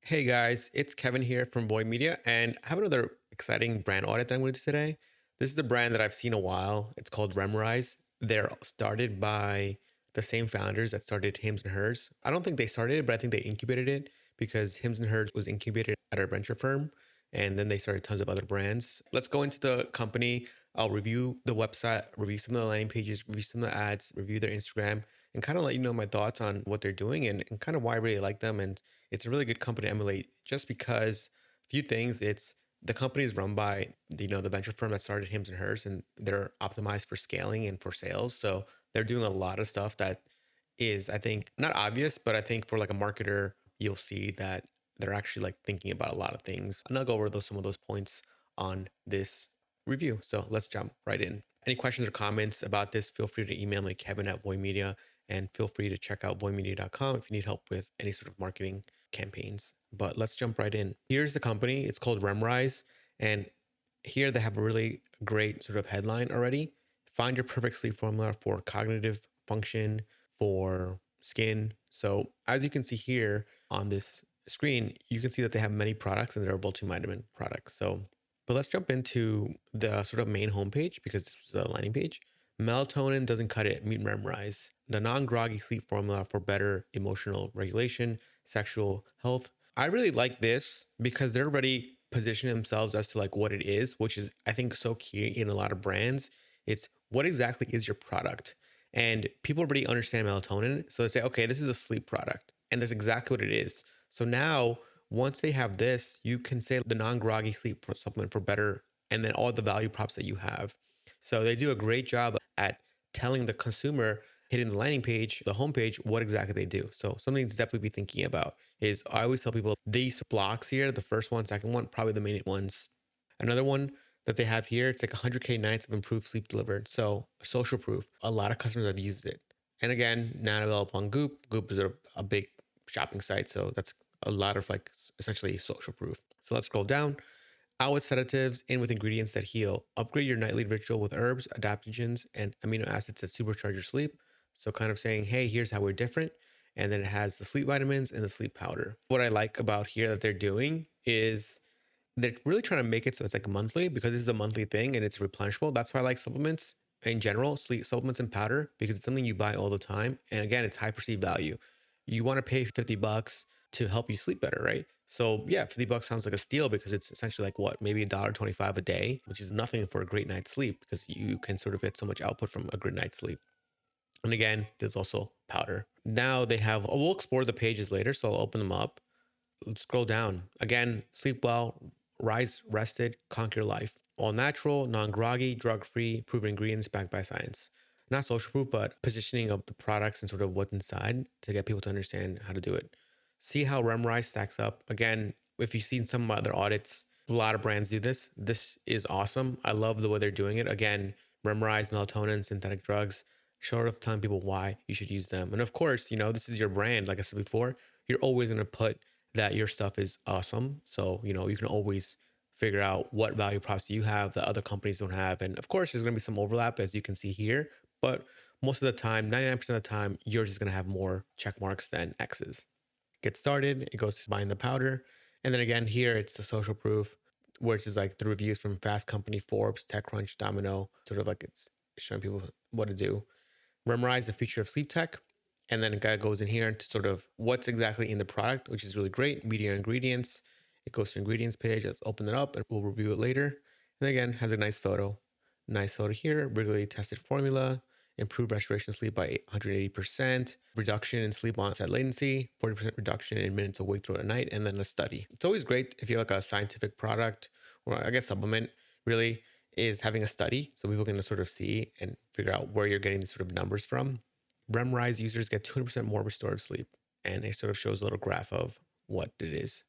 Hey guys, it's Kevin here from Void Media, and I have another exciting brand audit that I'm going to do today. This is a brand that I've seen a while. It's called Remrise. They're started by the same founders that started Hims and Hers. I don't think they started it, but I think they incubated it because Hims and Hers was incubated at a venture firm, and then they started tons of other brands. Let's go into the company. I'll review the website, review some of the landing pages, review some of the ads, review their Instagram, and kind of let you know my thoughts on what they're doing and kind of why I really like them. And it's a really good company to emulate just because a few things. It's the company is run by the venture firm that started Hims and Hers, and they're optimized for scaling and for sales. So they're doing a lot of stuff that is, I think, not obvious, but I think for like a marketer, you'll see that they're actually like thinking about a lot of things. And I'll go over some of those points on this review. So let's jump right in. Any questions or comments about this, feel free to email me, Kevin at Void Media, and feel free to check out voidmedia.com if you need help with any sort of marketing campaigns. But let's jump right in. Here's the company. It's called Remrise. And here they have a really great sort of headline already. Find your perfect sleep formula for cognitive function, for skin. So as you can see here on this screen, you can see that they have many products and they're multivitamin products. But let's jump into the sort of main homepage because this is a landing page. Melatonin doesn't cut it. Meet Remrise, the non-groggy sleep formula for better emotional regulation, sexual health. I really like this because they're already positioning themselves as to like what it is, which is I think so key in a lot of brands. It's what exactly is your product, and people already understand melatonin, so they say, okay, this is a sleep product, and that's exactly what it is. So now, once they have this, you can say the non-groggy sleep for supplement for better, and then all the value props that you have. So they do a great job at telling the consumer hitting the landing page, the homepage, what exactly they do. So something to definitely be thinking about is I always tell people these blocks here, the first one, second one, probably the main ones. Another one that they have here, it's like 100K nights of improved sleep delivered. So social proof, a lot of customers have used it. And again, now developed on Goop. Goop is a big shopping site. So that's a lot of like essentially social proof. So let's scroll down. Out with sedatives, in with ingredients that heal. Upgrade your nightly ritual with herbs, adaptogens, and amino acids that supercharge your sleep. So, kind of saying, hey, here's how we're different. And then it has the sleep vitamins and the sleep powder. What I like about here that they're doing is they're really trying to make it so it's like monthly because this is a monthly thing and it's replenishable. That's why I like supplements in general, sleep supplements and powder, because it's something you buy all the time. And again, it's high perceived value. You want to pay $50 to help you sleep better, right? So yeah, $50 sounds like a steal because it's essentially like what, maybe $1.25 a day, which is nothing for a great night's sleep because you can sort of get so much output from a good night's sleep. And again, there's also powder. Now they have, we'll explore the pages later, so I'll open them up. Let's scroll down. Again, sleep well, rise rested, conquer life. All natural, non-groggy, drug-free, proven ingredients backed by science. Not social proof, but positioning of the products and sort of what's inside to get people to understand how to do it. See how Remrise stacks up. Again, if you've seen some other audits, a lot of brands do this. This is awesome. I love the way they're doing it. Again, Remrise, melatonin, synthetic drugs, short of telling people why you should use them. And of course, this is your brand. Like I said before, you're always going to put that your stuff is awesome. So, you can always figure out what value props you have that other companies don't have. And of course, there's going to be some overlap as you can see here, but most of the time, 99% of the time, yours is going to have more check marks than X's. Get started, it goes to buying the powder. And then again, here it's the social proof, which is like the reviews from Fast Company, Forbes, TechCrunch, Domino, sort of like it's showing people what to do. Remrise the feature of sleep tech. And then it kind of goes in here into sort of what's exactly in the product, which is really great. Media ingredients. It goes to ingredients page. Let's open it up and we'll review it later. And again, has a nice photo. Nice photo here. Regularly tested formula. Improved restoration sleep by 180%. Reduction in sleep onset latency. 40% reduction in minutes awake throughout the night. And then a study. It's always great if you have like a scientific product or I guess supplement really is having a study so people can sort of see and figure out where you're getting these sort of numbers from. Remrise users get 200% more restored sleep, and it sort of shows a little graph of what it is.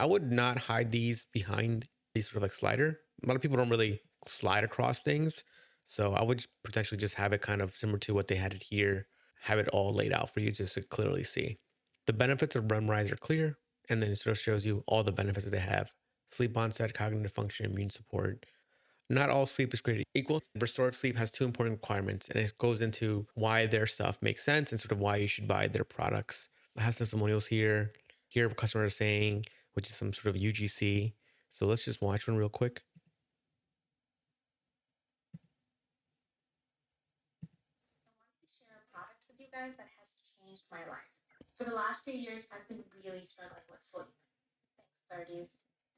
I would not hide these behind these sort of like slider. A lot of people don't really slide across things, so I would potentially just have it kind of similar to what they had it here, have it all laid out for you just to clearly see. The benefits of Remrise are clear, and then it sort of shows you all the benefits that they have: sleep onset, cognitive function, immune support. Not all sleep is created equal. Restorative sleep has two important requirements, and it goes into why their stuff makes sense and sort of why you should buy their products. It has testimonials here. Here, customers are saying, which is some sort of UGC. So let's just watch one real quick. I wanted to share a product with you guys that has changed my life. For the last few years, I've been really struggling with sleep. Thanks, 30s.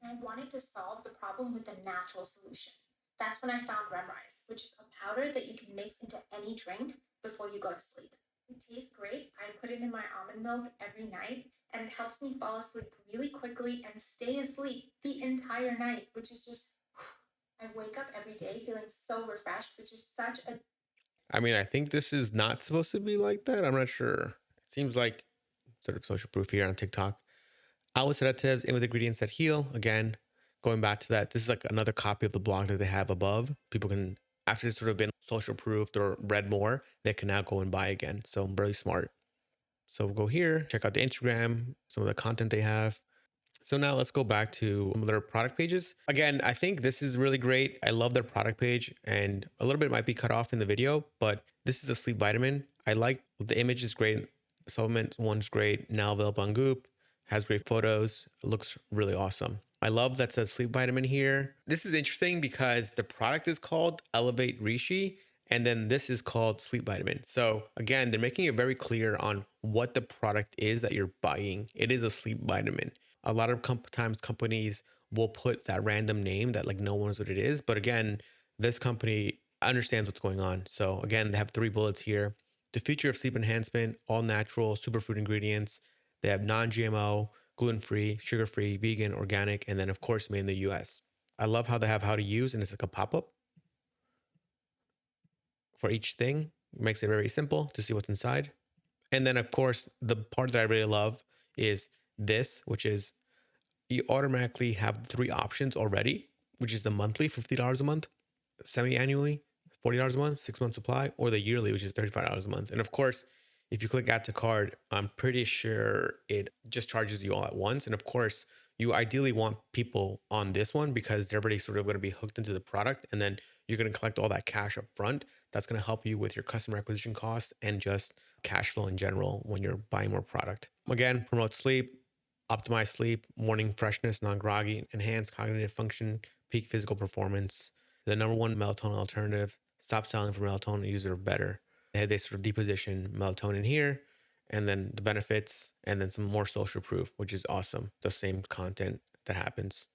And I wanted to solve the problem with a natural solution. That's when I found Remrise, which is a powder that you can mix into any drink before you go to sleep. It tastes great. I put it in my almond milk every night, and it helps me fall asleep really quickly and stay asleep the entire night, which is just, I wake up every day feeling so refreshed, which is such a I mean, I think this is not supposed to be like that. I'm not sure. It seems like sort of social proof here on TikTok. Outlet sedatives in with ingredients that heal. Again, going back to that, this is like another copy of the blog that they have above. People can, after it's sort of been social proofed or read more, they can now go and buy again. So I'm really smart. So we'll go here, check out the Instagram, some of the content they have. So now let's go back to their product pages. Again, I think this is really great. I love their product page, and a little bit might be cut off in the video, but this is a sleep vitamin. I like the image is great. Supplement one's great. Now available on Goop, has great photos. It looks really awesome. I love that says sleep vitamin here. This is interesting because the product is called Elevate Reishi, and then this is called sleep vitamin. So again, they're making it very clear on what the product is that you're buying. It is a sleep vitamin. A lot of times companies will put that random name that like no one knows what it is. But again, this company understands what's going on. So again, they have 3 bullets here. The future of sleep enhancement, all natural superfood ingredients. They have non-GMO, gluten-free, sugar-free, vegan, organic, and then of course made in the US. I love how they have how to use, and it's like a pop-up for each thing. It makes it very simple to see what's inside. And then of course, the part that I really love is this, which is you automatically have 3 options already, which is the monthly, $50 a month, semi-annually, $40 a month, 6-month supply, or the yearly, which is $35 a month. And of course, if you click add to cart, I'm pretty sure it just charges you all at once. And of course, you ideally want people on this one because they're already sort of going to be hooked into the product. And then you're going to collect all that cash up front. That's going to help you with your customer acquisition cost and just cash flow in general when you're buying more product. Again, promote sleep, optimize sleep, morning freshness, non-groggy, enhance cognitive function, peak physical performance, the number one melatonin alternative. Stop selling for melatonin, use it better. They sort of deposition melatonin here, and then the benefits, and then some more social proof, which is awesome. The same content that happens.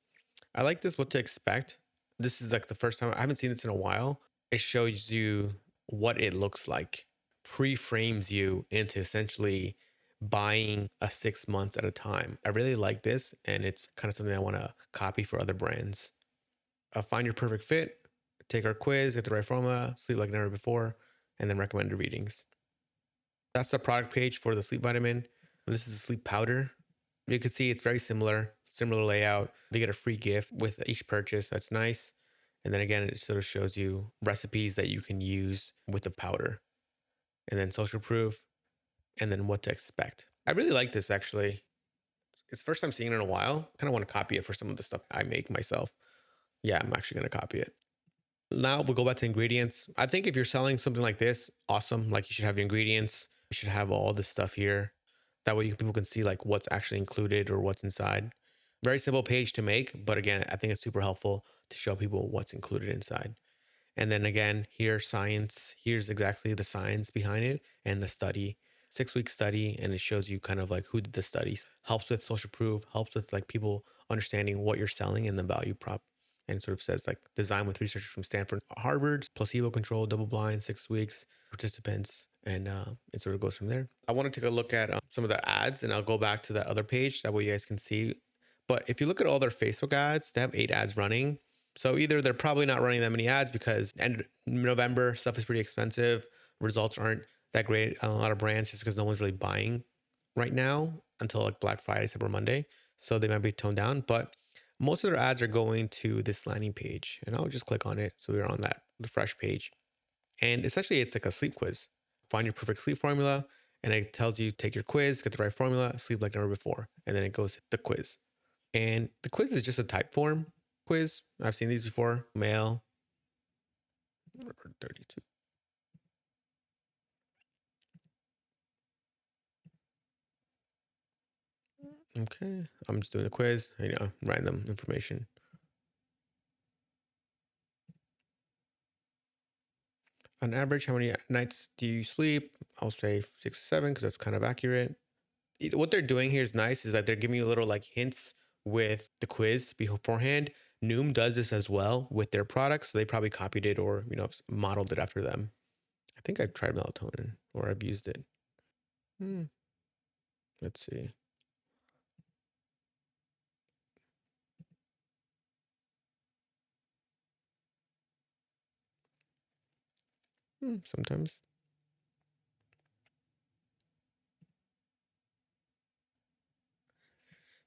I like this, what to expect. This is like the first time, I haven't seen this in a while. It shows you what it looks like, pre-frames you into essentially buying a 6 months at a time. I really like this, and it's kind of something I want to copy for other brands. Find your perfect fit, take our quiz, get the right formula, sleep like never before, and then recommended readings. That's the product page for the sleep vitamin. This is the sleep powder. You can see it's very similar layout. They get a free gift with each purchase. That's nice. And then again, it sort of shows you recipes that you can use with the powder, and then social proof, and then what to expect. I really like this actually. It's the first time seeing it in a while. Kind of want to copy it for some of the stuff I make myself. Yeah, I'm actually going to copy it. Now we'll go back to ingredients. I think if you're selling something like this, awesome. Like you should have your ingredients. You should have all this stuff here. That way people can see like what's actually included or what's inside. Very simple page to make, but again, I think it's super helpful to show people what's included inside. And then again, here's science. Here's exactly the science behind it and the study. 6-week study, and it shows you kind of like who did the studies. Helps with social proof, helps with like people understanding what you're selling and the value prop. And sort of says like designed with researchers from Stanford, Harvard, placebo controlled, double blind, 6 weeks, participants, and it sort of goes from there. I want to take a look at some of the ads, and I'll go back to that other page. That way you guys can see. But if you look at all their Facebook ads, they have 8 ads running. So either they're probably not running that many ads because end November stuff is pretty expensive. Results aren't that great on a lot of brands just because no one's really buying right now until like Black Friday, Cyber Monday. So they might be toned down, but most of their ads are going to this landing page, and I'll just click on it. So we're on that refresh page, and essentially it's like a sleep quiz. Find your perfect sleep formula, and it tells you take your quiz, get the right formula, sleep like never before, and then it goes the quiz. And the quiz is just a type form quiz. I've seen these before. Male, 32. Okay. I'm just doing a quiz, random information. On average, how many nights do you sleep? I'll say 6 to 7 because that's kind of accurate. What they're doing here is nice is that they're giving you little like hints with the quiz beforehand. Noom does this as well with their products. So they probably copied it or, modeled it after them. I think I've tried melatonin or I've used it. Hmm, let's see. Sometimes.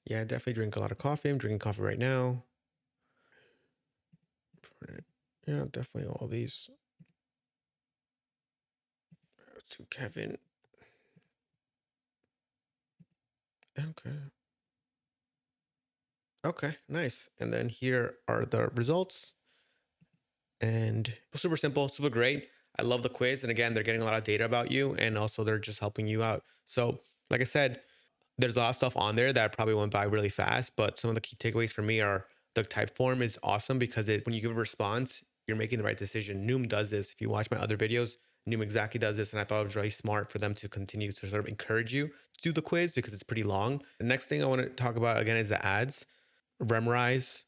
Yeah, I definitely drink a lot of coffee. I'm drinking coffee right now. Yeah, definitely all these. To Kevin. Okay. Okay, nice. And then here are the results. And super simple, super great. I love the quiz. And again, they're getting a lot of data about you and also they're just helping you out. So, like I said, there's a lot of stuff on there that probably went by really fast, but some of the key takeaways for me are the type form is awesome because when you give a response, you're making the right decision. Noom does this. If you watch my other videos, Noom exactly does this. And I thought it was really smart for them to continue to sort of encourage you to do the quiz because it's pretty long. The next thing I want to talk about again is the ads. Remrise,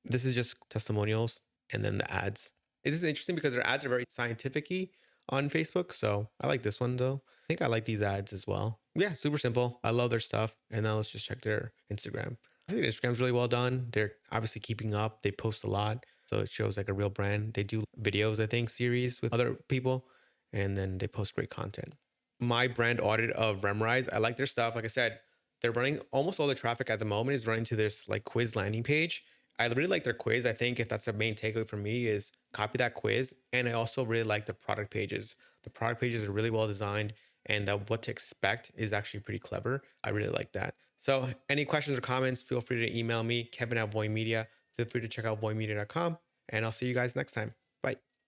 this is just testimonials and then the ads. This is interesting because their ads are very scientific-y on Facebook. So I like this one though. I think I like these ads as well. Yeah, super simple. I love their stuff. And now let's just check their Instagram. I think Instagram's really well done. They're obviously keeping up. They post a lot. So it shows like a real brand. They do videos, I think, series with other people. And then they post great content. My brand audit of Remrise, I like their stuff. Like I said, they're running almost all the traffic at the moment is running to this like quiz landing page. I really like their quiz. I think if that's the main takeaway for me is copy that quiz. And I also really like the product pages. The product pages are really well designed and what to expect is actually pretty clever. I really like that. So any questions or comments, feel free to email me, Kevin at Voy Media. Feel free to check out voymedia.com and I'll see you guys next time.